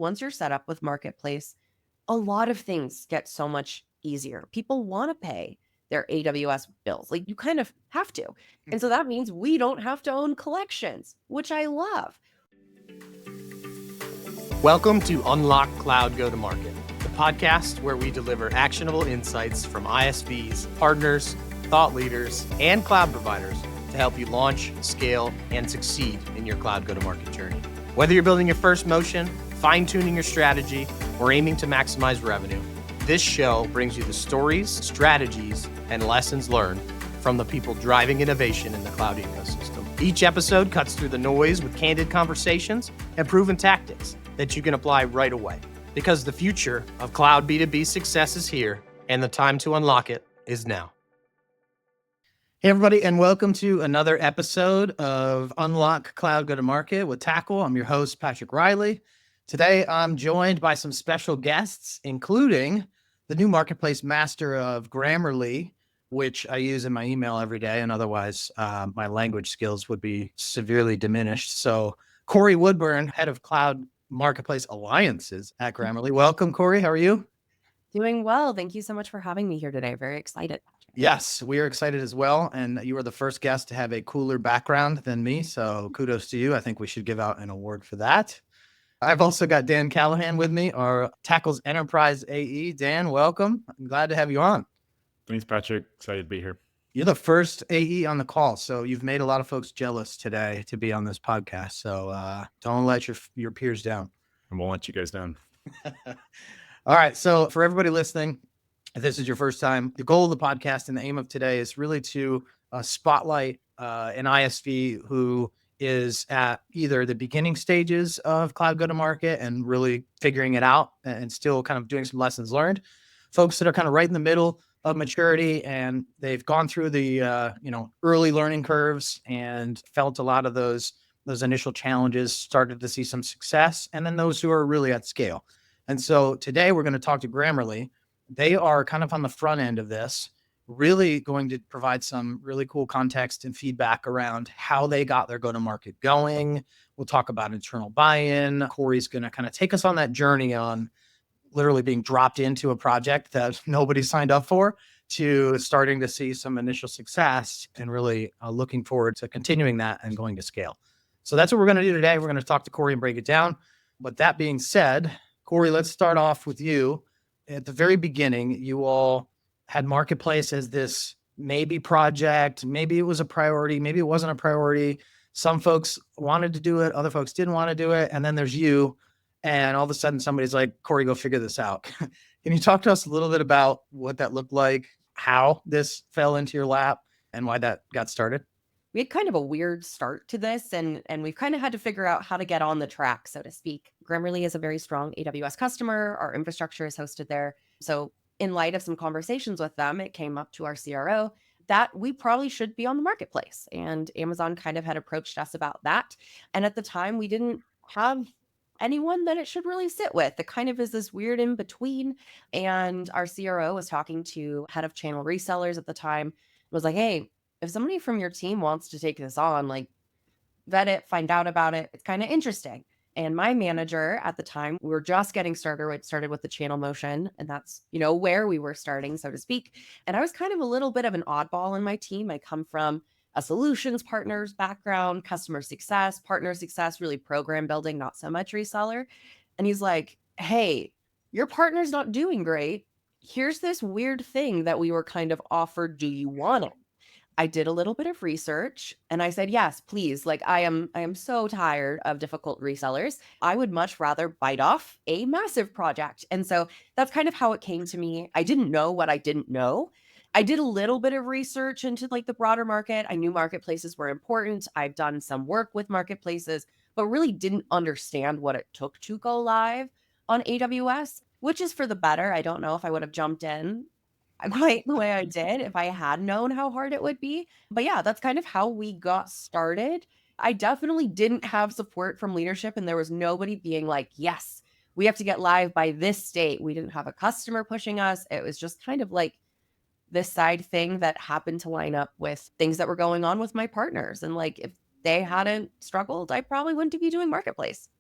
once you're set up with Marketplace, a lot of things get so much easier. People want to pay their AWS bills. Like you kind of have to. And so that means we don't have to own collections, which I love. Welcome to Unlock Cloud Go-to-Market, the podcast where we deliver actionable insights from ISVs, partners, thought leaders, and cloud providers to help you launch, scale, and succeed in your cloud go-to-market journey. Whether you're building your first motion, fine-tuning your strategy, or aiming to maximize revenue, this show brings you the stories, strategies, and lessons learned from the people driving innovation in the cloud ecosystem. Each episode cuts through the noise with candid conversations and proven tactics that you can apply right away. Because the future of cloud B2B success is here, and the time to unlock it is now. Hey, everybody, and welcome to another episode of Unlock Cloud Go-to-Market with Tackle. I'm your host, Patrick Riley. Today, I'm joined by some special guests, including the new Marketplace Master of Grammarly, which I use in my email every day, and otherwise my language skills would be severely diminished. So Corey Woodburn, head of Cloud Marketplace Alliances at Grammarly. Welcome, Cory. How are you? Doing well. Thank you so much for having me here today. Very excited. Yes, we are excited as well. And you were the first guest to have a cooler background than me. So kudos to you. I think we should give out an award for that. I've also got Dan Callahan with me, our Tackles Enterprise AE. Dan, welcome. I'm glad to have you on. Thanks, Patrick. Excited to be here. You're the first AE on the call. So you've made a lot of folks jealous today to be on this podcast. So don't let your peers down. And we'll let you guys down. All right. So for everybody listening, if this is your first time, the goal of the podcast and the aim of today is really to spotlight an ISV who is at either the beginning stages of cloud go-to-market and really figuring it out and still kind of doing some lessons learned. Folks that are kind of right in the middle of maturity and they've gone through the early learning curves and felt a lot of those initial challenges, started to see some success, and then those who are really at scale. And so today we're going to talk to Grammarly. They are kind of on the front end of this, really going to provide some really cool context and feedback around how they got their go-to-market going. We'll talk about internal buy-in. Corey's going to kind of take us on that journey on literally being dropped into a project that nobody signed up for to starting to see some initial success and really looking forward to continuing that and going to scale. So that's what we're going to do today. We're going to talk to Corey and break it down. But that being said, Corey, let's start off with you. At the very beginning, you all had Marketplace as this maybe project. Maybe it was a priority. Maybe it wasn't a priority. Some folks wanted to do it. Other folks didn't want to do it. And then there's you. And all of a sudden somebody's like, Corey, go figure this out. Can you talk to us a little bit about what that looked like, how this fell into your lap, and why that got started? We had kind of a weird start to this, and we've kind of had to figure out how to get on the track, so to speak. Grammarly is a very strong AWS customer. Our infrastructure is hosted there. So in light of some conversations with them, it came up to our CRO that we probably should be on the Marketplace. And Amazon kind of had approached us about that. And at the time, we didn't have anyone that it should really sit with. It kind of is this weird in between. And our CRO was talking to head of channel resellers at the time, was like, hey, if somebody from your team wants to take this on, like vet it, find out about it. It's kind of interesting. And my manager at the time, we were just getting started. It started with the channel motion, and that's, where we were starting, so to speak. And I was kind of a little bit of an oddball in my team. I come from a solutions partners background, customer success, partner success, really program building, not so much reseller. And he's like, hey, your partner's not doing great. Here's this weird thing that we were kind of offered. Do you want it? I did a little bit of research and I said, yes, please. Like I am so tired of difficult resellers. I would much rather bite off a massive project. And so that's kind of how it came to me. I didn't know what I didn't know. I did a little bit of research into like the broader market. I knew marketplaces were important. I've done some work with marketplaces, but really didn't understand what it took to go live on AWS, which is for the better. I don't know if I would have jumped in quite the way I did if I had known how hard it would be. But yeah, that's kind of how we got started. I definitely didn't have support from leadership, and there was nobody being like, yes, we have to get live by this date. We didn't have a customer pushing us. It was just kind of like this side thing that happened to line up with things that were going on with my partners. And like, if they hadn't struggled, I probably wouldn't be doing Marketplace.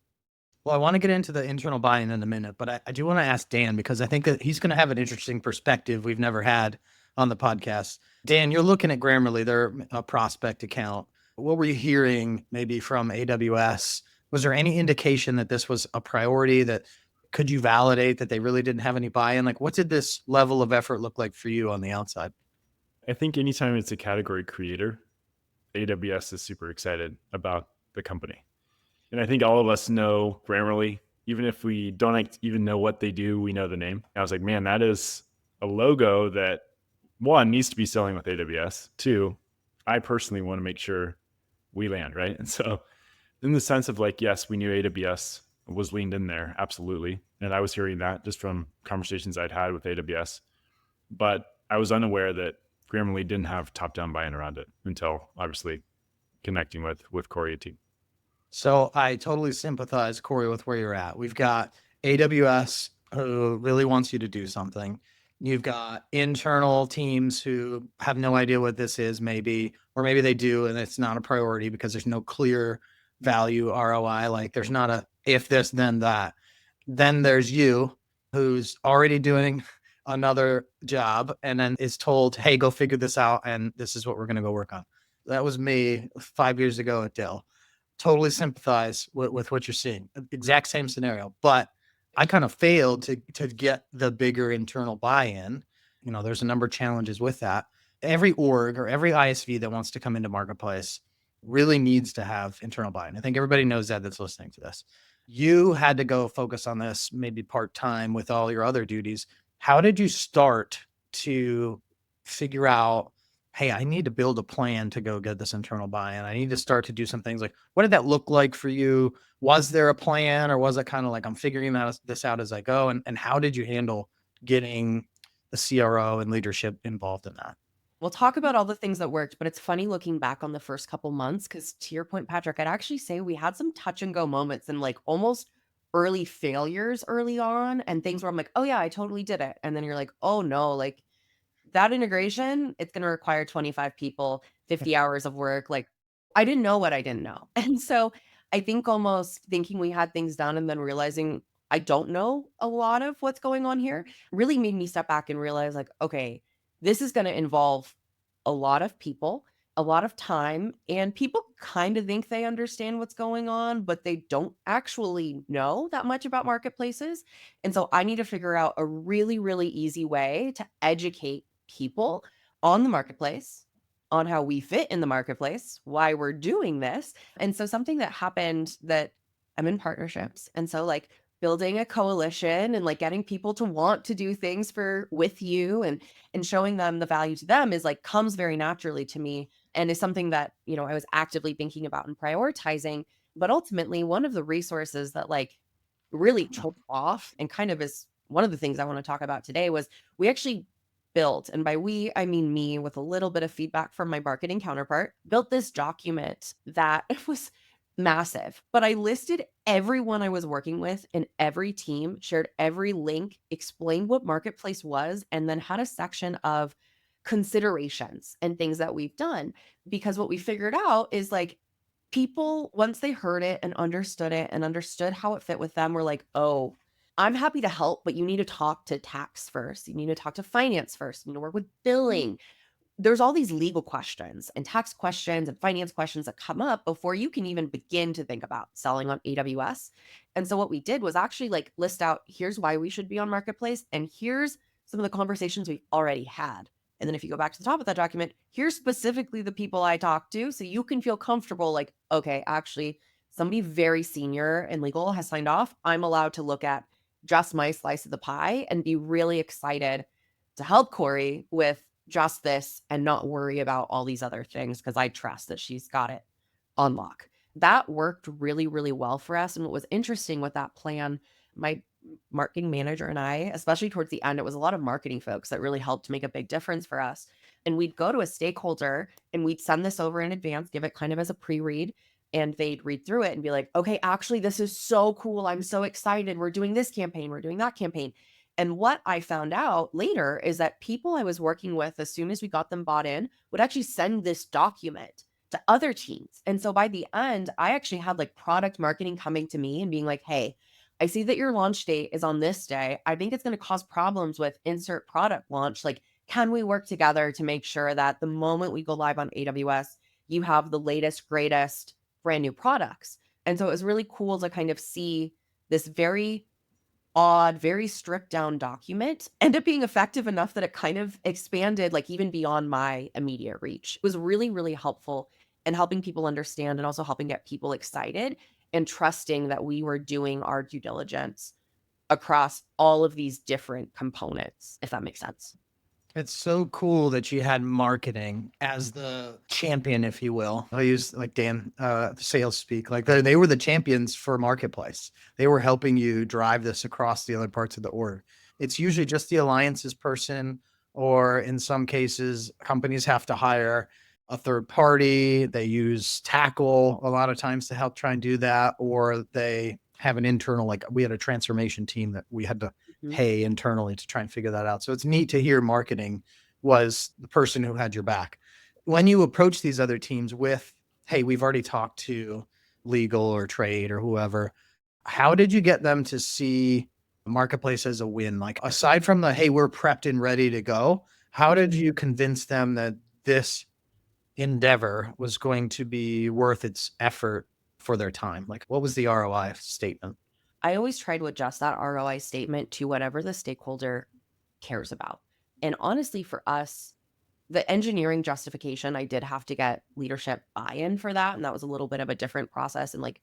Well, I want to get into the internal buy-in in a minute, but I do want to ask Dan because I think that he's going to have an interesting perspective we've never had on the podcast. Dan, you're looking at Grammarly, they're a prospect account. What were you hearing maybe from AWS? Was there any indication that this was a priority? That could you validate that they really didn't have any buy-in? Like, what did this level of effort look like for you on the outside? I think anytime it's a category creator, AWS is super excited about the company. And I think all of us know Grammarly, even if we don't even know what they do, we know the name. I was like, man, that is a logo that one needs to be selling with AWS. Two, I personally want to make sure we land, right? And so in the sense of like, yes, we knew AWS was leaned in there, absolutely. And I was hearing that just from conversations I'd had with AWS. But I was unaware that Grammarly didn't have top-down buy-in around it until obviously connecting with Cory and team. So I totally sympathize, Corey, with where you're at. We've got AWS who really wants you to do something. You've got internal teams who have no idea what this is, maybe, or maybe they do, and it's not a priority because there's no clear value ROI. Like there's not a if this, then that. Then there's you who's already doing another job and then is told, hey, go figure this out. And this is what we're going to go work on. That was me 5 years ago at Dell. Totally sympathize with what you're seeing. Exact same scenario, but I kind of failed to get the bigger internal buy-in. You know, there's a number of challenges with that. Every org or every ISV that wants to come into marketplace really needs to have internal buy-in. I think everybody knows that that's listening to this. You had to go focus on this maybe part-time with all your other duties. How did you start to figure out, hey, I need to build a plan to go get this internal buy-in. I need to start to do some things. Like, what did that look like for you? Was there a plan, or was it kind of like I'm figuring this out as I go? And how did you handle getting the CRO and leadership involved in that? We'll talk about all the things that worked, but it's funny looking back on the first couple months because to your point, Patrick, I'd actually say we had some touch and go moments and like almost early failures early on and things where I'm like, oh yeah, I totally did it. And then you're like, oh no, like that integration, it's going to require 25 people, 50 hours of work. Like I didn't know what I didn't know. And so I think almost thinking we had things done and then realizing I don't know a lot of what's going on here really made me step back and realize like, okay, this is going to involve a lot of people, a lot of time, and people kind of think they understand what's going on, but they don't actually know that much about marketplaces. And so I need to figure out a really, really easy way to educate people on the marketplace, on how we fit in the marketplace, why we're doing this. And so something that happened that I'm in partnerships. And so like building a coalition and like getting people to want to do things for with you and showing them the value to them is like comes very naturally to me and is something that, you know, I was actively thinking about and prioritizing. But ultimately, one of the resources that like really took off and kind of is one of the things I want to talk about today was we actually built, and by we, I mean me with a little bit of feedback from my marketing counterpart, built this document that it was massive, but I listed everyone I was working with in every team, shared every link, explained what marketplace was, and then had a section of considerations and things that we've done. Because what we figured out is like people, once they heard it and understood how it fit with them, were like, oh, I'm happy to help, but you need to talk to tax first. You need to talk to finance first. You need to work with billing. There's all these legal questions and tax questions and finance questions that come up before you can even begin to think about selling on AWS. And so what we did was actually like list out, here's why we should be on Marketplace. And here's some of the conversations we've already had. And then if you go back to the top of that document, here's specifically the people I talked to. So you can feel comfortable like, okay, actually somebody very senior in legal has signed off. I'm allowed to look at just my slice of the pie and be really excited to help Cory with just this and not worry about all these other things because I trust that she's got it on lock. That worked really, really well for us. And what was interesting with that plan, my marketing manager and I, especially towards the end, it was a lot of marketing folks that really helped make a big difference for us. And we'd go to a stakeholder and we'd send this over in advance, give it kind of as a pre-read, and they'd read through it and be like, okay, actually, this is so cool. I'm so excited. We're doing this campaign. We're doing that campaign. And what I found out later is that people I was working with, as soon as we got them bought in, would actually send this document to other teams. And so by the end, I actually had like product marketing coming to me and being like, hey, I see that your launch date is on this day. I think it's going to cause problems with insert product launch. Like, can we work together to make sure that the moment we go live on AWS, you have the latest, greatest brand new products? And so it was really cool to kind of see this very odd, very stripped down document end up being effective enough that it kind of expanded like even beyond my immediate reach. It was really, really helpful in helping people understand and also helping get people excited and trusting that we were doing our due diligence across all of these different components, if that makes sense. It's so cool that you had marketing as the champion, if you will. I use like Dan sales speak, like they were the champions for marketplace. They were helping you drive this across the other parts of the org. It's usually just the alliances person, or in some cases, companies have to hire a third party. They use Tackle a lot of times to help try and do that, or they have an internal, like we had a transformation team that we had to pay internally to try and figure that out. So it's neat to hear marketing was the person who had your back. When you approach these other teams with, hey, we've already talked to legal or trade or whoever, how did you get them to see marketplace as a win? Like aside from the, hey, we're prepped and ready to go, how did you convince them that this endeavor was going to be worth its effort for their time? Like what was the ROI statement? I always try to adjust that ROI statement to whatever the stakeholder cares about. And honestly, for us, the engineering justification, I did have to get leadership buy-in for that. And that was a little bit of a different process in like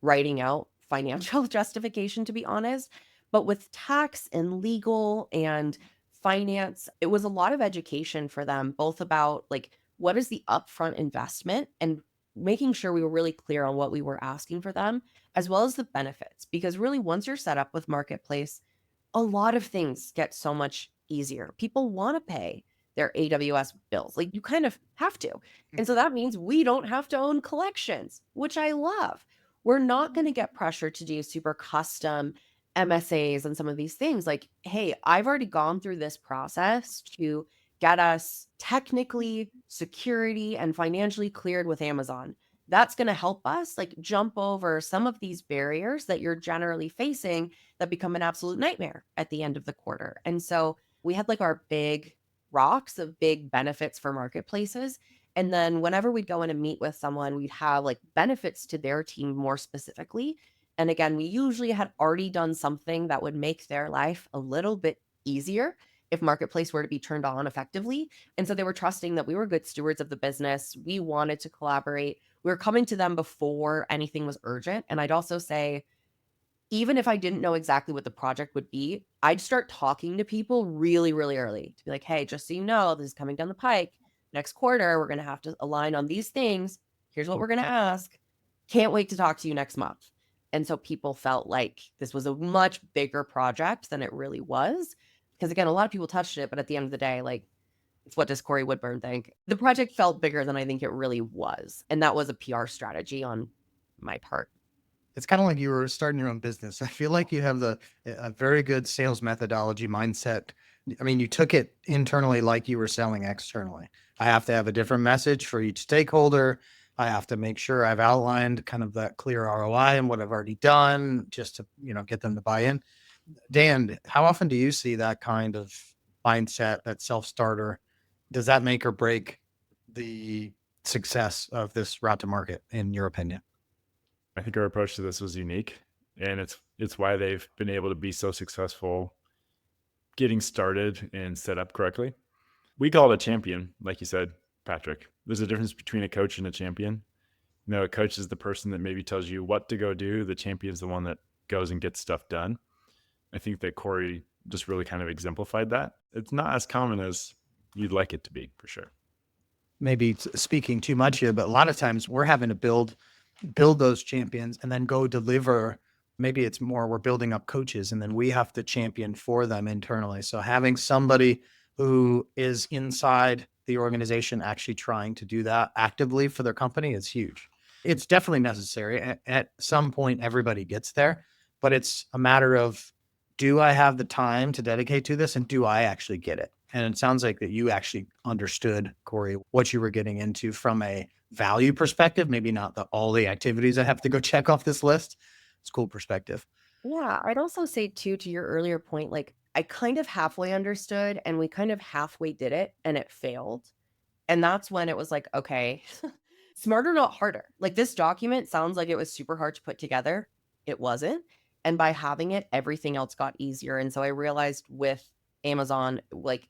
writing out financial justification, to be honest. But with tax and legal and finance, it was a lot of education for them, both about like what is the upfront investment and making sure we were really clear on what we were asking for them, as well as the benefits. Because really, once you're set up with Marketplace, a lot of things get so much easier. People want to pay their AWS bills. Like you kind of have to. And so that means we don't have to own collections, which I love. We're not going to get pressure to do super custom MSAs and some of these things. Like, hey, I've already gone through this process to get us technically, security, and financially cleared with Amazon. That's going to help us like jump over some of these barriers that you're generally facing that become an absolute nightmare at the end of the quarter. And so we had like our big rocks of big benefits for marketplaces. And then whenever we'd go in and meet with someone, we'd have like benefits to their team more specifically. And again, we usually had already done something that would make their life a little bit easier if marketplace were to be turned on effectively. And so they were trusting that we were good stewards of the business. We wanted to collaborate. We were coming to them before anything was urgent. And I'd also say, even if I didn't know exactly what the project would be, I'd start talking to people really, really early to be like, hey, just so you know, this is coming down the pike. Next quarter, we're going to have to align on these things. Here's what we're going to ask. Can't wait to talk to you next month. And so people felt like this was a much bigger project than it really was. Because again, a lot of people touched it, but at the end of the day, like, it's what does Corey Woodburn think? The project felt bigger than I think it really was. And that was a PR strategy on my part. It's kind of like you were starting your own business. I feel like you have a very good sales methodology mindset. I mean, you took it internally like you were selling externally. I have to have a different message for each stakeholder. I have to make sure I've outlined kind of that clear ROI and what I've already done just to, get them to buy in. Dan, how often do you see that kind of mindset, that self-starter? Does that make or break the success of this route to market, in your opinion? I think our approach to this was unique, and it's why they've been able to be so successful getting started and set up correctly. We call it a champion, like you said, Patrick. There's a difference between a coach and a champion. A coach is the person that maybe tells you what to go do. The champion is the one that goes and gets stuff done. I think that Corey just really kind of exemplified that. It's not as common as you'd like it to be, for sure. Maybe speaking too much here, but a lot of times we're having to build those champions and then go deliver. Maybe it's more we're building up coaches and then we have to champion for them internally. So having somebody who is inside the organization actually trying to do that actively for their company is huge. It's definitely necessary. At some point, everybody gets there, but it's a matter of, do I have the time to dedicate to this and do I actually get it? And it sounds like that you actually understood, Corey, what you were getting into from a value perspective, maybe not all the activities I have to go check off this list. It's cool perspective. Yeah, I'd also say too, to your earlier point, like I kind of halfway understood and we kind of halfway did it and it failed. And that's when it was like, okay, smarter, not harder. Like this document sounds like it was super hard to put together. It wasn't. And by having it, everything else got easier. And so I realized with Amazon, like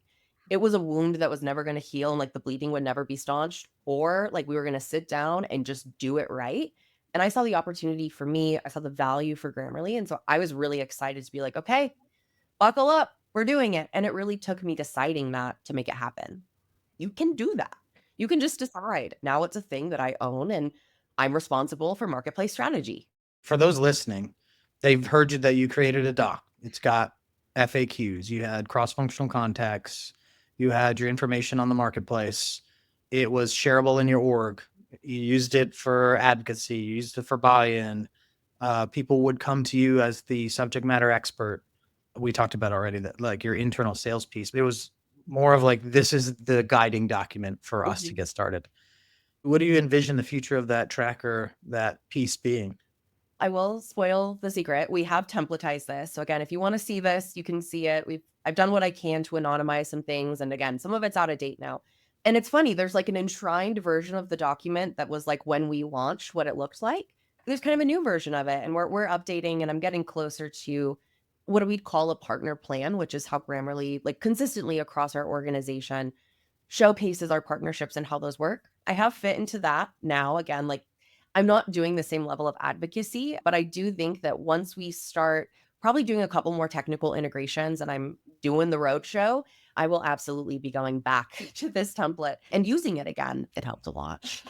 it was a wound that was never going to heal and like the bleeding would never be staunched, or like we were going to sit down and just do it right. And I saw the opportunity for me, I saw the value for Grammarly. And so I was really excited to be like, okay, buckle up, we're doing it. And it really took me deciding that to make it happen. You can do that. You can just decide now it's a thing that I own and I'm responsible for marketplace strategy. For those listening, they've heard you that you created a doc. It's got FAQs. You had cross-functional contacts. You had your information on the marketplace. It was shareable in your org. You used it for advocacy. You used it for buy-in. People would come to you as the subject matter expert. We talked about already that like your internal sales piece. It was more of like, this is the guiding document for us to get started. What do you envision the future of that tracker, that piece being? I will spoil the secret. We have templatized this. So again, if you want to see this, you can see it. I've done what I can to anonymize some things. And again, some of it's out of date now. And it's funny, there's like an enshrined version of the document that was like when we launched what it looked like. There's kind of a new version of it. And we're updating and I'm getting closer to what we'd call a partner plan, which is how Grammarly, like consistently across our organization, showcases our partnerships and how those work. I have fit into that now. Again, like I'm not doing the same level of advocacy, but I do think that once we start probably doing a couple more technical integrations and I'm doing the roadshow, I will absolutely be going back to this template and using it again. It helped a lot.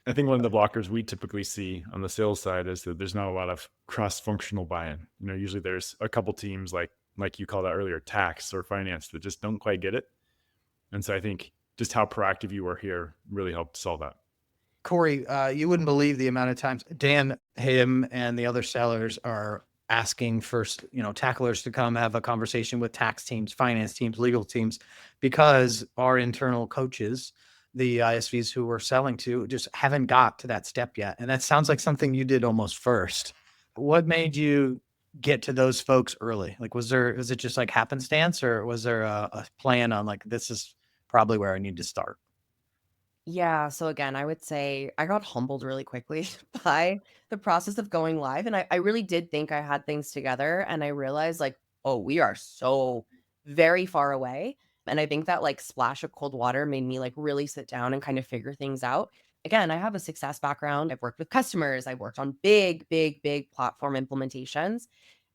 I think one of the blockers we typically see on the sales side is that there's not a lot of cross-functional buy-in. Usually there's a couple teams like you called out earlier, tax or finance, that just don't quite get it. And so I think just how proactive you were here really helped solve that. Corey, you wouldn't believe the amount of times Dan, him, and the other sellers are asking for, tacklers to come have a conversation with tax teams, finance teams, legal teams, because our internal coaches, the ISVs who we're selling to, just haven't got to that step yet. And that sounds like something you did almost first. What made you get to those folks early? Like, was it just like happenstance, or was there a plan on like, this is probably where I need to start? Yeah. So again, I would say I got humbled really quickly by the process of going live. And I really did think I had things together. And I realized like, oh, we are so very far away. And I think that like splash of cold water made me like really sit down and kind of figure things out. Again, I have a success background. I've worked with customers. I've worked on big, big, big platform implementations.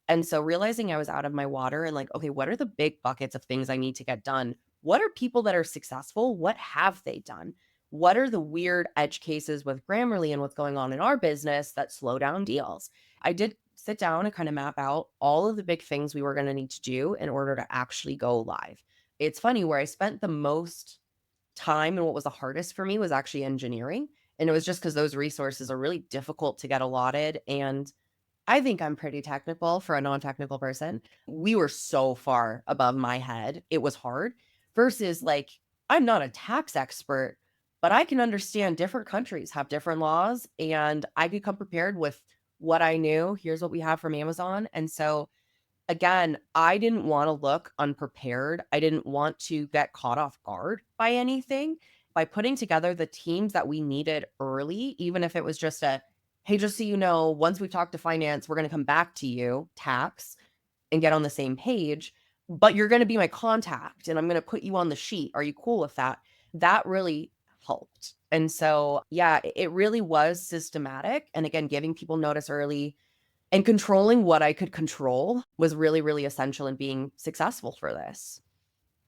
And so realizing I was out of my water and like, okay, what are the big buckets of things I need to get done? What are people that are successful? What have they done? What are the weird edge cases with Grammarly and what's going on in our business that slow down deals? I did sit down and kind of map out all of the big things we were going to need to do in order to actually go live. It's funny where I spent the most time and what was the hardest for me was actually engineering. And it was just because those resources are really difficult to get allotted. And I think I'm pretty technical for a non-technical person. We were so far above my head. It was hard versus like, I'm not a tax expert, but I can understand different countries have different laws and I could come prepared with what I knew. Here's what we have from Amazon. And so again, I didn't want to look unprepared. I didn't want to get caught off guard by anything. By putting together the teams that we needed early, even if it was just a, hey, just so you know, once we've talked to finance, we're going to come back to you, tax, and get on the same page. But you're going to be my contact and I'm going to put you on the sheet. Are you cool with that? That really helped. And so, yeah, it really was systematic. And again, giving people notice early and controlling what I could control was really, really essential in being successful for this.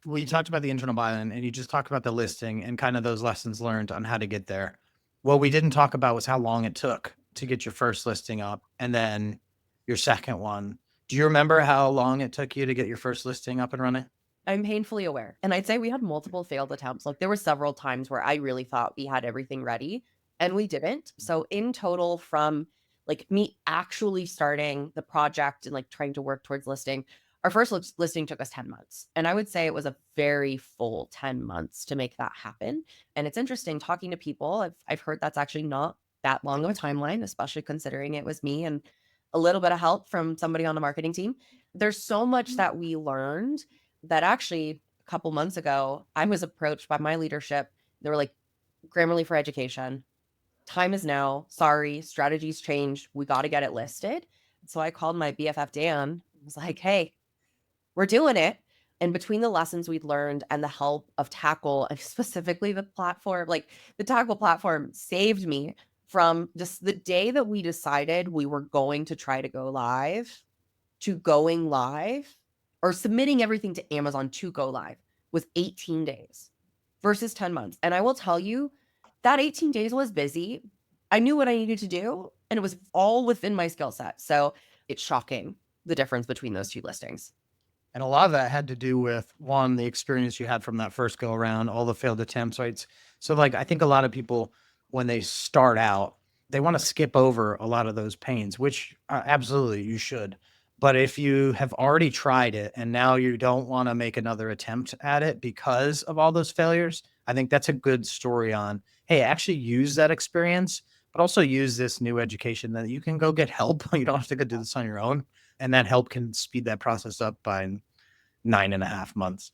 Well, you talked about the internal buy-in and you just talked about the listing and kind of those lessons learned on how to get there. What we didn't talk about was how long it took to get your first listing up and then your second one. Do you remember how long it took you to get your first listing up and running? I'm painfully aware. And I'd say we had multiple failed attempts. Like there were several times where I really thought we had everything ready and we didn't. So in total, from like me actually starting the project and like trying to work towards listing, Our first listing took us 10 months. And I would say it was a very full 10 months to make that happen. And it's interesting talking to people. I've heard that's actually not that long of a timeline, especially considering it was me and a little bit of help from somebody on the marketing team. There's so much that we learned that actually a couple months ago, I was approached by my leadership. They were like, Grammarly for Education, time is now. Sorry, strategies changed. We got to get it listed. So I called my BFF Dan. I was like, hey, we're doing it. And between the lessons we'd learned and the help of Tackle, and specifically the platform, like the Tackle platform saved me from just the day that we decided we were going to try to go live to going live or submitting everything to Amazon to go live was 18 days versus 10 months. And I will tell you that 18 days was busy. I knew what I needed to do and it was all within my skill set. So it's shocking the difference between those two listings. And a lot of that had to do with, one, the experience you had from that first go around, all the failed attempts, right? So like, I think a lot of people, when they start out, they want to skip over a lot of those pains, which absolutely you should. But if you have already tried it and now you don't want to make another attempt at it because of all those failures, I think that's a good story on, hey, actually use that experience, but also use this new education that you can go get help. You don't have to go do this on your own. And that help can speed that process up by 9.5 months.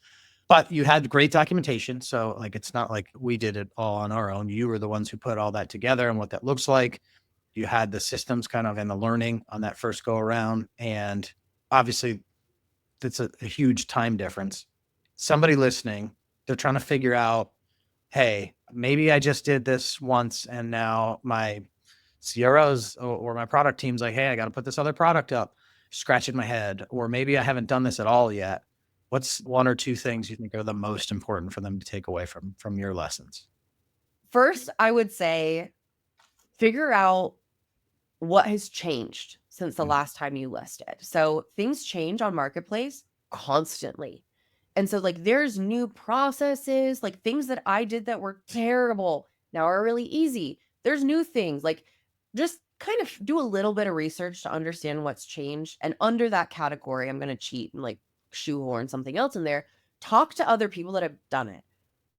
But you had great documentation. So like, it's not like we did it all on our own. You were the ones who put all that together and what that looks like. You had the systems kind of and the learning on that first go around. And obviously that's a huge time difference. Somebody listening, they're trying to figure out, hey, maybe I just did this once and now my CROs or my product team's like, hey, I got to put this other product up, scratching my head, or maybe I haven't done this at all yet. What's one or two things you think are the most important for them to take away from your lessons? First, I would say figure out what has changed since the last time you listed. So things change on Marketplace constantly. And so like there's new processes, like things that I did that were terrible now are really easy. There's new things, like just kind of do a little bit of research to understand what's changed. And under that category, I'm going to cheat and like shoehorn something else in there. Talk to other people that have done it.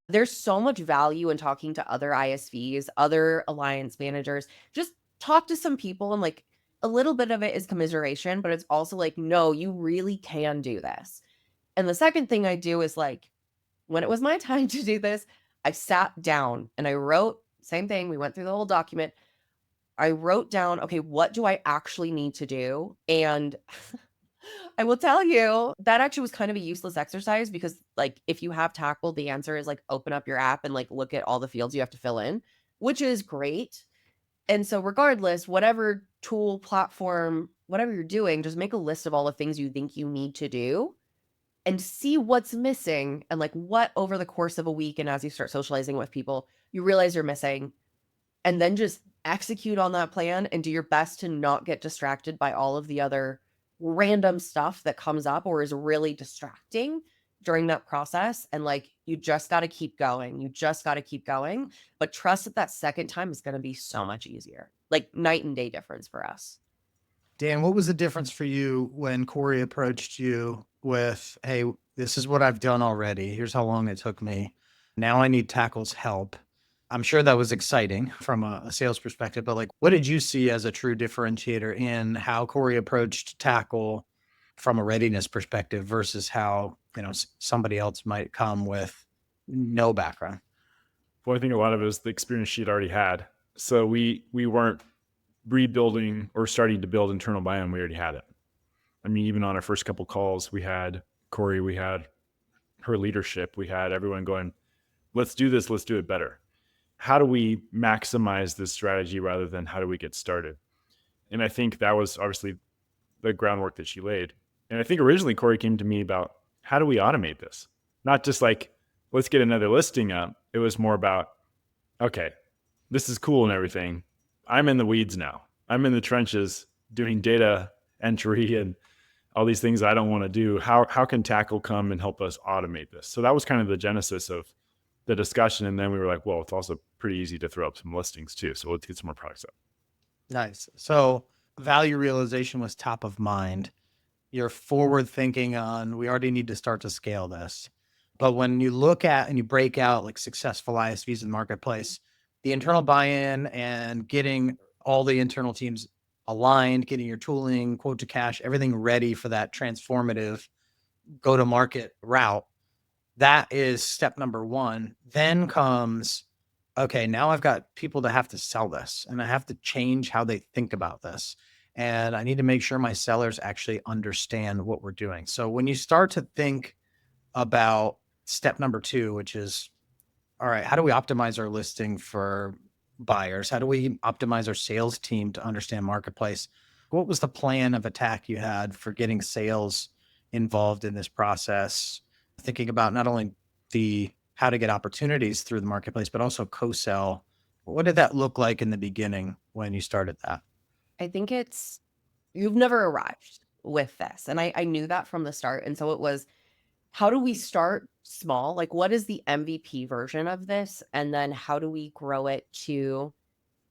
There's so much value in talking to other ISVs, other alliance managers. Just talk to some people and like a little bit of it is commiseration, but it's also like, no, you really can do this. And the second thing I do is like, when it was my time to do this, I sat down and I wrote, same thing. We went through the whole document. I wrote down, okay, what do I actually need to do? And I will tell you that actually was kind of a useless exercise because like if you have Tackle, the answer is like open up your app and like look at all the fields you have to fill in, which is great. And so regardless, whatever tool, platform, whatever you're doing, just make a list of all the things you think you need to do and see what's missing and like what over the course of a week and as you start socializing with people, you realize you're missing. And then just execute on that plan and do your best to not get distracted by all of the other random stuff that comes up or is really distracting during that process. And like, you just got to keep going. You just got to keep going. But trust that that second time is going to be so much easier, like night and day difference for us. Dan, what was the difference for you when Corey approached you with, hey, this is what I've done already. Here's how long it took me. Now I need Tackle's help. I'm sure that was exciting from a sales perspective, but like, what did you see as a true differentiator in how Corey approached Tackle from a readiness perspective versus how, somebody else might come with no background? Well, I think a lot of it is the experience she'd already had. So we weren't rebuilding or starting to build internal buy-in. We already had it. I mean, even on our first couple calls, we had Cory, we had her leadership, we had everyone going, let's do this, let's do it better. How do we maximize this strategy rather than how do we get started? And I think that was obviously the groundwork that she laid. And I think originally Cory came to me about how do we automate this? Not just like, let's get another listing up. It was more about, okay, this is cool and everything. I'm in the weeds now. I'm in the trenches doing data entry and all these things I don't want to do. How can Tackle come and help us automate this? So that was kind of the genesis of the discussion. And then we were like, well, it's also pretty easy to throw up some listings too. So let's get some more products up. Nice. So value realization was top of mind. You're forward thinking on, we already need to start to scale this. But when you look at and you break out like successful ISVs in the marketplace, the internal buy-in and getting all the internal teams aligned, getting your tooling, quote to cash, everything ready for that transformative go-to-market route, that is step number one. Then comes, okay, now I've got people that have to sell this and I have to change how they think about this. And I need to make sure my sellers actually understand what we're doing. So when you start to think about step number two, which is, all right, how do we optimize our listing for buyers? How do we optimize our sales team to understand marketplace? What was the plan of attack you had for getting sales involved in this process? Thinking about not only the how to get opportunities through the marketplace, but also co-sell. What did that look like in the beginning when you started that? I think it's, you've never arrived with this. And I knew that from the start. And so it was, how do we start small? Like, what is the MVP version of this? And then how do we grow it to,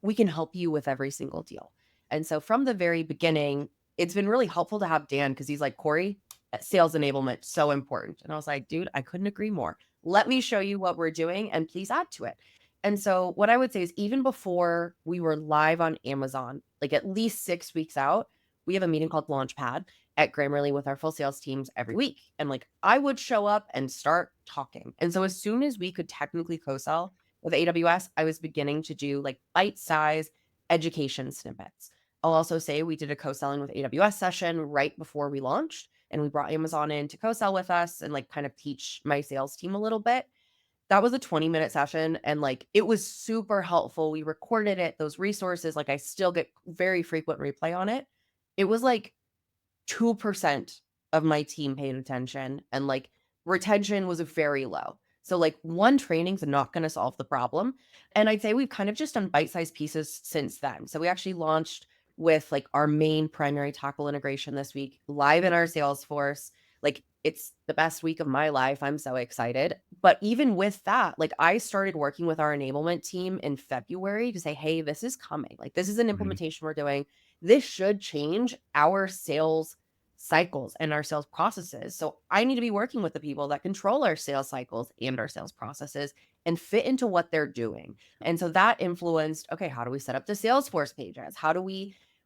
we can help you with every single deal. And so from the very beginning, it's been really helpful to have Dan, because he's like, Corey, sales enablement, so important. And I was like, dude, I couldn't agree more. Let me show you what we're doing and please add to it. And so what I would say is, even before we were live on Amazon, like at least 6 weeks out, we have a meeting called Launchpad at Grammarly with our full sales teams every week. And like, I would show up and start talking. And so as soon as we could technically co-sell with AWS, I was beginning to do like bite-sized education snippets. I'll also say we did a co-selling with AWS session right before we launched, and we brought Amazon in to co-sell with us and like kind of teach my sales team a little bit. That was a 20-minute session, and like it was super helpful. We recorded it, those resources, like I still get very frequent replay on it. It was like 2% of my team paid attention, and like retention was very low. So like one training's not going to solve the problem. And I'd say we've kind of just done bite-sized pieces since then. So we actually launched with like our main primary tackle integration this week, live in our Salesforce. Like, it's the best week of my life. I'm so excited. But even with that, like I started working with our enablement team in February to say, hey, this is coming. Like, this is an Mhm. implementation we're doing. This should change our sales cycles and our sales processes. So I need to be working with the people that control our sales cycles and our sales processes and fit into what they're doing. And so that influenced, okay, how do we set up the Salesforce pages?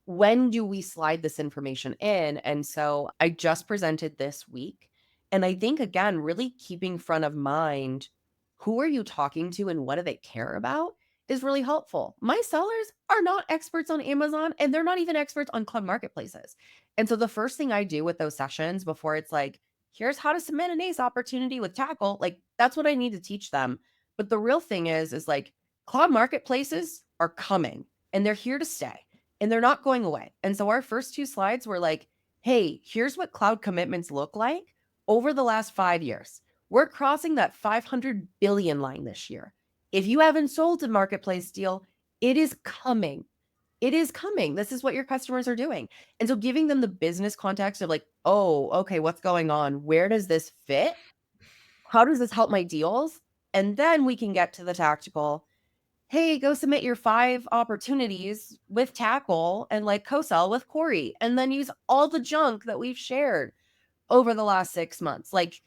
When do we slide this information in? And so I just presented this week. And I think, again, really keeping front of mind, who are you talking to and what do they care about, is really helpful. My sellers are not experts on Amazon, and they're not even experts on cloud marketplaces. And so the first thing I do with those sessions, before it's like, here's how to submit an ACE opportunity with Tackle, like that's what I need to teach them. But the real thing is like, cloud marketplaces are coming and they're here to stay and they're not going away. And so our first two slides were like, hey, here's what cloud commitments look like over the last 5 years. We're crossing that 500 billion line this year. If you haven't sold a marketplace deal, it is coming. It is coming. This is what your customers are doing. And so giving them the business context of like, oh, okay, what's going on? Where does this fit? How does this help my deals? And then we can get to the tactical. Hey, go submit your 5 opportunities with Tackle and like co-sell with Cory, and then use all the junk that we've shared over the last 6 months. Like,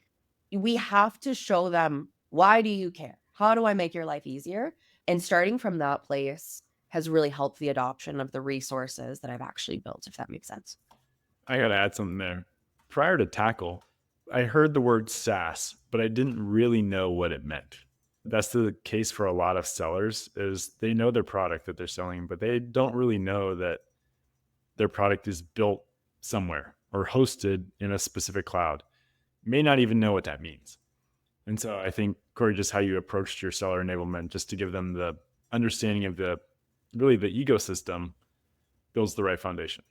we have to show them, why do you care? How do I make your life easier? And starting from that place has really helped the adoption of the resources that I've actually built, if that makes sense. I got to add something there. Prior to Tackle, I heard the word SaaS, but I didn't really know what it meant. That's the case for a lot of sellers, is they know their product that they're selling, but they don't really know that their product is built somewhere or hosted in a specific cloud. May not even know what that means. And so I think, Cory, just how you approached your seller enablement, just to give them the understanding of the ecosystem, builds the right foundation.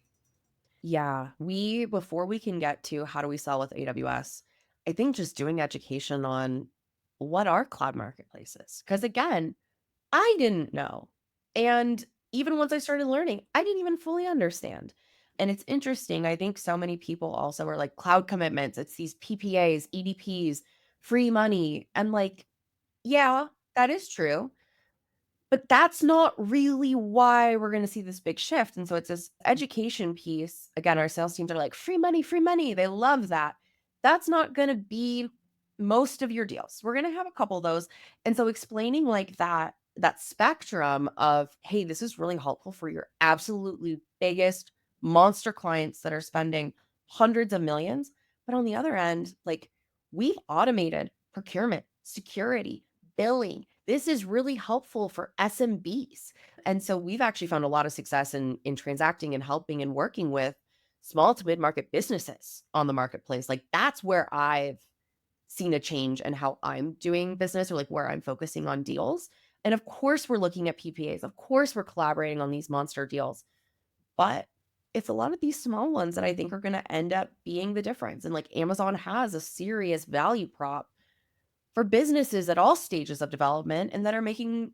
Yeah, before we can get to how do we sell with AWS, I think just doing education on what are cloud marketplaces. Because again, I didn't know. And even once I started learning, I didn't even fully understand. And it's interesting. I think so many people also are like, cloud commitments, it's these PPAs, EDPs, free money. And like, yeah, that is true. But that's not really why we're going to see this big shift. And so it's this education piece. Again, our sales teams are like, free money, free money. They love that. That's not going to be most of your deals. We're going to have a couple of those. And so explaining like that spectrum of, hey, this is really helpful for your absolutely biggest monster clients that are spending hundreds of millions. But on the other end, like we've automated procurement, security, billing. This is really helpful for SMBs. And so we've actually found a lot of success in transacting and helping and working with small to mid-market businesses on the marketplace. Like that's where I've seen a change in how I'm doing business or like where I'm focusing on deals. And of course, we're looking at PPAs. Of course, we're collaborating on these monster deals. But it's a lot of these small ones that I think are going to end up being the difference. And like Amazon has a serious value prop for businesses at all stages of development and that are making,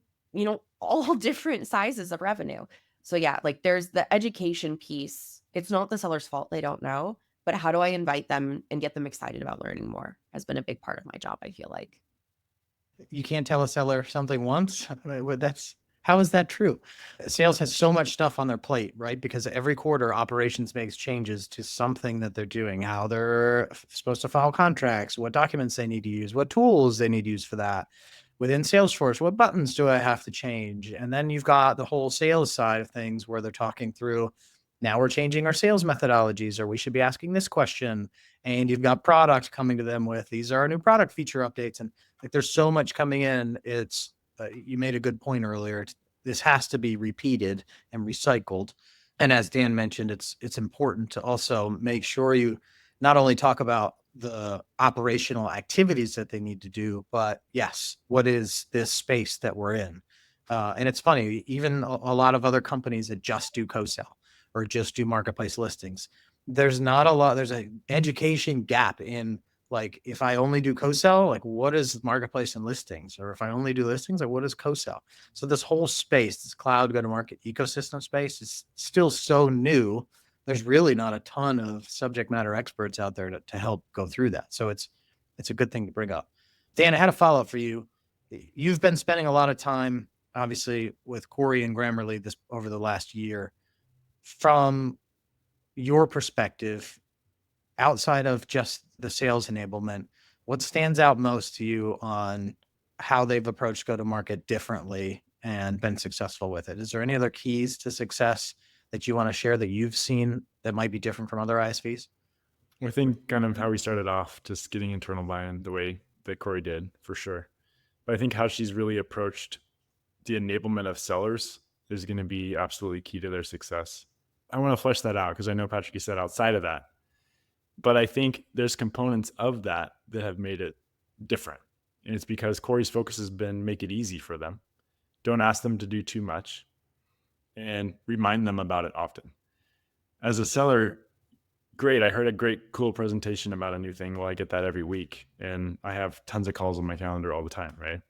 all different sizes of revenue. So yeah, like there's the education piece. It's not the seller's fault they don't know, but how do I invite them and get them excited about learning more has been a big part of my job, I feel like. You can't tell a seller something once. How is that true? Sales has so much stuff on their plate, right? Because every quarter operations makes changes to something that they're doing, how they're supposed to file contracts, what documents they need to use, what tools they need to use for that. Within Salesforce, what buttons do I have to change? And then you've got the whole sales side of things where they're talking through, now we're changing our sales methodologies, or we should be asking this question. And you've got product coming to them with, these are our new product feature updates. And like, there's so much coming in. It's, you made a good point earlier. This has to be repeated and recycled. And as Dan mentioned, it's important to also make sure you not only talk about the operational activities that they need to do, but yes, what is this space that we're in? And it's funny, even a lot of other companies that just do co-sell or just do marketplace listings, there's an education gap in, like, if I only do co-sell, like what is marketplace and listings? Or if I only do listings, like what is co-sell? So this whole space, this cloud go-to-market ecosystem space is still so new. There's really not a ton of subject matter experts out there to help go through that. So it's a good thing to bring up. Dan, I had a follow-up for you. You've been spending a lot of time, obviously, with Cory and Grammarly this over the last year. From your perspective, outside of just the sales enablement, what stands out most to you on how they've approached go-to-market differently and been successful with it? Is there any other keys to success that you want to share that you've seen that might be different from other ISVs? I think kind of how we started off, just getting internal buy-in the way that Cory did, for sure. But I think how she's really approached the enablement of sellers is going to be absolutely key to their success. I want to flesh that out because I know, Patrick, you said outside of that. But I think there's components of that have made it different. And it's because Cory's focus has been make it easy for them. Don't ask them to do too much and remind them about it often. As a seller, great. I heard a great, cool presentation about a new thing. Well, I get that every week and I have tons of calls on my calendar all the time, right?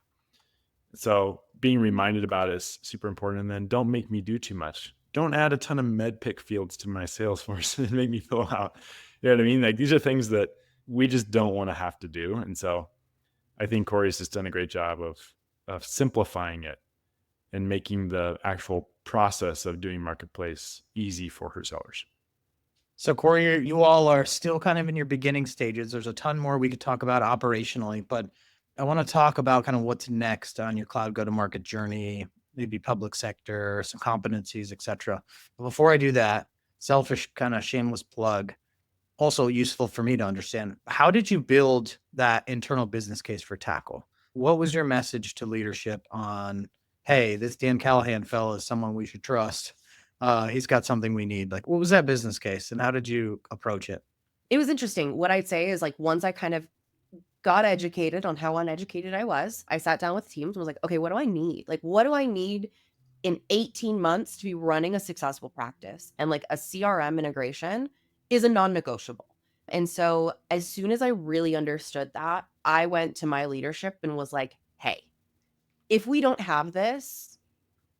So being reminded about it is super important. And then don't make me do too much. Don't add a ton of med pick fields to my Salesforce and make me fill out. You know what I mean? Like these are things that we just don't want to have to do. And so I think Cory's just done a great job of simplifying it and making the actual process of doing marketplace easy for her sellers. So Cory, you all are still kind of in your beginning stages. There's a ton more we could talk about operationally, but I want to talk about kind of what's next on your cloud go-to-market journey, maybe public sector, some competencies, etc. But before I do that, selfish kind of shameless plug, also useful for me to understand, how did you build that internal business case for Tackle? What was your message to leadership on, hey, this Dan Callahan fellow is someone we should trust. He's got something we need. Like, what was that business case and how did you approach it? It was interesting. What I'd say is like once I kind of got educated on how uneducated I was, I sat down with teams and was like, okay, what do I need? Like, what do I need in 18 months to be running a successful practice? And like a CRM integration is a non-negotiable. And so as soon as I really understood that, I went to my leadership and was like, hey, if we don't have this,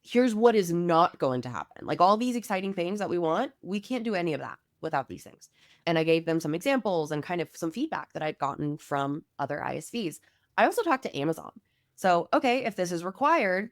here's what is not going to happen. Like all these exciting things that we want, we can't do any of that without these things. And I gave them some examples and kind of some feedback that I'd gotten from other ISVs. I also talked to Amazon. So, okay, if this is required,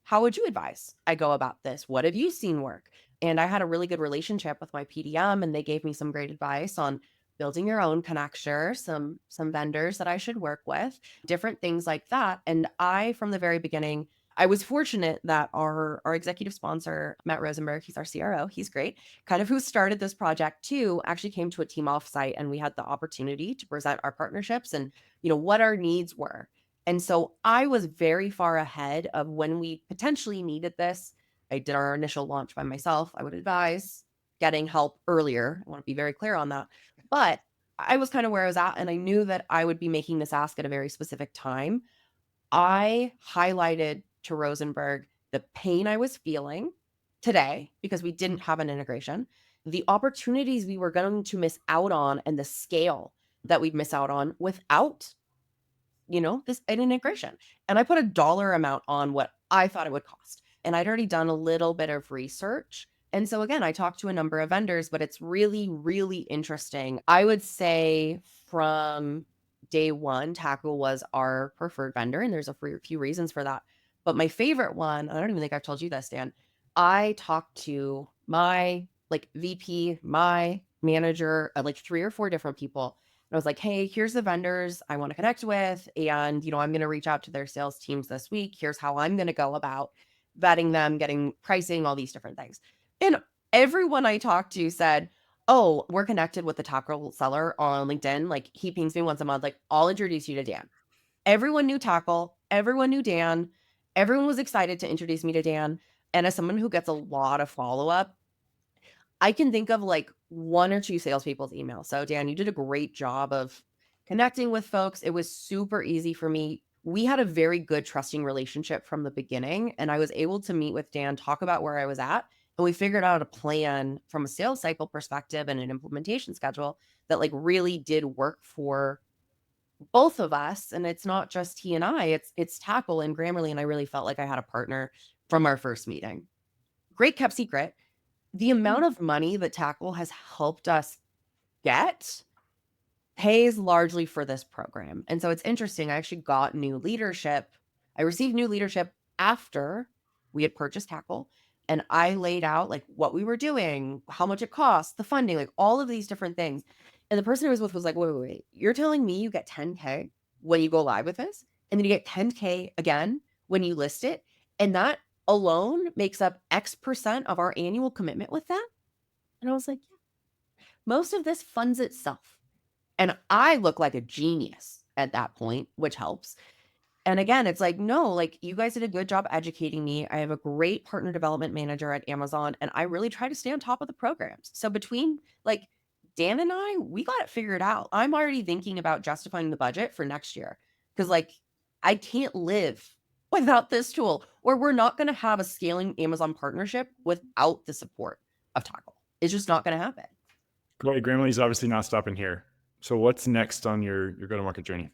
how would you advise I go about this? What have you seen work? And I had a really good relationship with my PDM, and they gave me some great advice on building your own connector, some vendors that I should work with, different things like that. And I, from the very beginning, I was fortunate that our executive sponsor, Matt Rosenberg, he's our CRO, he's great, kind of who started this project too, actually came to a team offsite, and we had the opportunity to present our partnerships and, what our needs were. And so I was very far ahead of when we potentially needed this. I did our initial launch by myself. I would advise getting help earlier. I want to be very clear on that. But I was kind of where I was at, and I knew that I would be making this ask at a very specific time. I highlighted to Rosenberg the pain I was feeling today because we didn't have an integration, the opportunities we were going to miss out on, and the scale that we'd miss out on without, this an integration. And I put a dollar amount on what I thought it would cost. And I'd already done a little bit of research. And so again, I talked to a number of vendors, but it's really, really interesting. I would say from day one, Tackle was our preferred vendor, and there's a few reasons for that. But my favorite one, I don't even think I've told you this, Dan. I talked to my VP, my manager, like 3 or 4 different people. And I was like, hey, here's the vendors I want to connect with. And, I'm going to reach out to their sales teams this week. Here's how I'm going to go about vetting them, getting pricing, all these different things. And everyone I talked to said, oh, we're connected with the Tackle seller on LinkedIn. Like, he pings me once a month, like, I'll introduce you to Dan. Everyone knew Tackle. Everyone knew Dan. Everyone was excited to introduce me to Dan. And as someone who gets a lot of follow-up, I can think of like 1 or 2 salespeople's emails. So Dan, you did a great job of connecting with folks. It was super easy for me. We had a very good trusting relationship from the beginning, and I was able to meet with Dan, talk about where I was at, and we figured out a plan from a sales cycle perspective and an implementation schedule that really did work for both of us. And it's not just he and I, it's Tackle and Grammarly, and I really felt like I had a partner from our first meeting. Great kept secret. The amount of money that Tackle has helped us get pays largely for this program. And so it's interesting. I actually got new leadership. I received new leadership after we had purchased Tackle. And I laid out what we were doing, how much it costs, the funding, all of these different things. And the person I was with was like, wait. You're telling me you get 10K when you go live with this? And then you get 10K again when you list it? And that alone makes up X% of our annual commitment with that? And I was like, yeah, most of this funds itself. And I look like a genius at that point, which helps. And again, it's like, no, you guys did a good job educating me. I have a great partner development manager at Amazon, and I really try to stay on top of the programs. So between Dan and I, we got it figured out. I'm already thinking about justifying the budget for next year because I can't live without this tool, or we're not going to have a scaling Amazon partnership without the support of Tackle. It's just not going to happen. Corey, Grammarly's obviously not stopping here. So what's next on your go-to-market journey?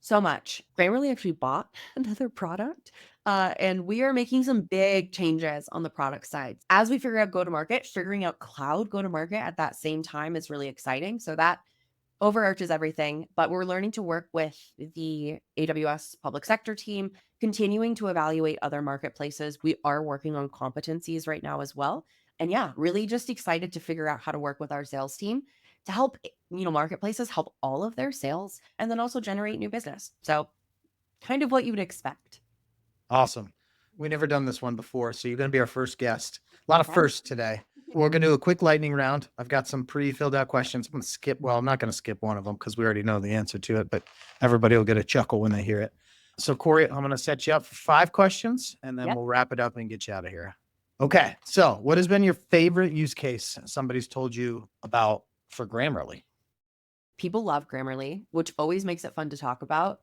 So much. Grammarly actually bought another product, and we are making some big changes on the product side. As we figure out go-to-market, figuring out cloud go-to-market at that same time is really exciting. So that overarches everything, but we're learning to work with the AWS public sector team, continuing to evaluate other marketplaces. We are working on competencies right now as well. And yeah, really just excited to figure out how to work with our sales team to help, marketplaces help all of their sales and then also generate new business. So kind of what you would expect. Awesome. We never done this one before, so you're going to be our first guest. A lot of Okay. firsts today. We're going to do a quick lightning round. I've got some pre-filled out questions. I'm going to skip. Well, I'm not going to skip one of them because we already know the answer to it, but everybody will get a chuckle when they hear it. So Corey, I'm going to set you up for 5 questions, and then Yep. we'll wrap it up and get you out of here. Okay. So what has been your favorite use case somebody's told you about for Grammarly? People love Grammarly, which always makes it fun to talk about.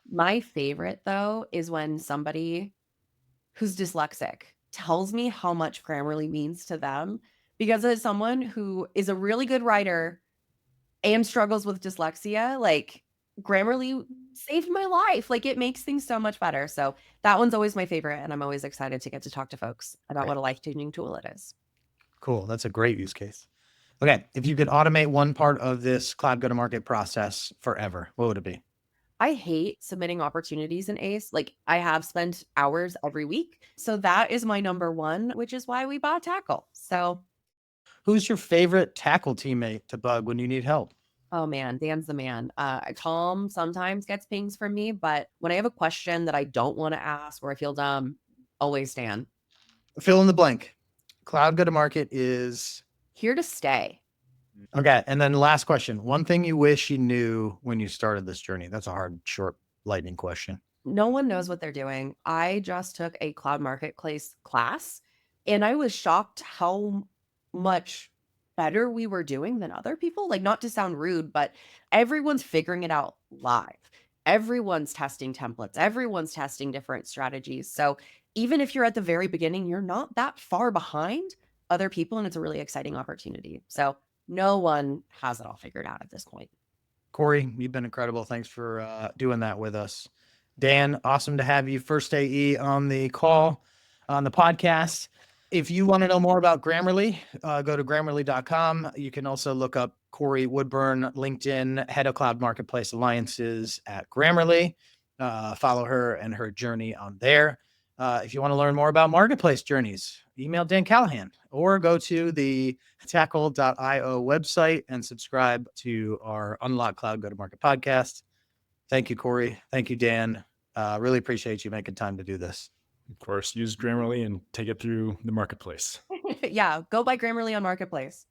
My favorite, though, is when somebody who's dyslexic tells me how much Grammarly means to them, because as someone who is a really good writer and struggles with dyslexia, Grammarly saved my life. It makes things so much better. So that one's always my favorite, and I'm always excited to get to talk to folks about Great. what a life-changing tool it is. Cool. That's a great use case. Okay. If you could automate one part of this cloud go-to-market process forever, what would it be? I hate submitting opportunities in ACE. Like I have spent hours every week. So that is my number one, which is why we bought Tackle. So, Who's your favorite tackle teammate to bug when you need help? oh man, Dan's the man. Tom sometimes gets pings from me, but when I have a question that I don't want to ask or I feel dumb, always Dan. Fill in the blank. Cloud go-to-market is Here to stay. okay. And then last question. One thing you wish you knew when you started this journey. That's a hard, short, lightning question. No one knows what they're doing. I just took a cloud marketplace class and I was shocked how much better we were doing than other people. Like, not to sound rude, but everyone's figuring it out live. Everyone's testing templates, everyone's testing different strategies. So, even if you're at the very beginning, you're not that far behind other people, and it's a really exciting opportunity. So, no one has it all figured out at this point. Cory, you've been incredible. Thanks for doing that with us. Dan, awesome to have you first AE on the call, on the podcast. If you want to know more about Grammarly, go to grammarly.com. You can also look up Corey Woodburn, LinkedIn, Head of Cloud Marketplace Alliances at Grammarly. Follow her and her journey on there. If you want to learn more about marketplace journeys, email Dan Callahan or go to the tackle.io website and subscribe to our Unlock Cloud Go-to-Market podcast. Thank you, Cory. Thank you, Dan. Really appreciate you making time to do this. Of course, use Grammarly and take it through the marketplace. Yeah, go buy Grammarly on Marketplace.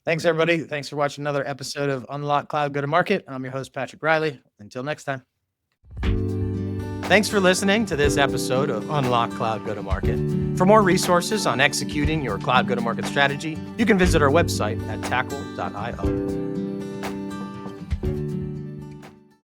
Thanks, everybody. Thanks for watching another episode of Unlock Cloud Go-to-Market. I'm your host, Patrick Riley. Until next time. Thanks for listening to this episode of Unlock Cloud Go-to-Market. For more resources on executing your cloud go-to-market strategy, you can visit our website at tackle.io.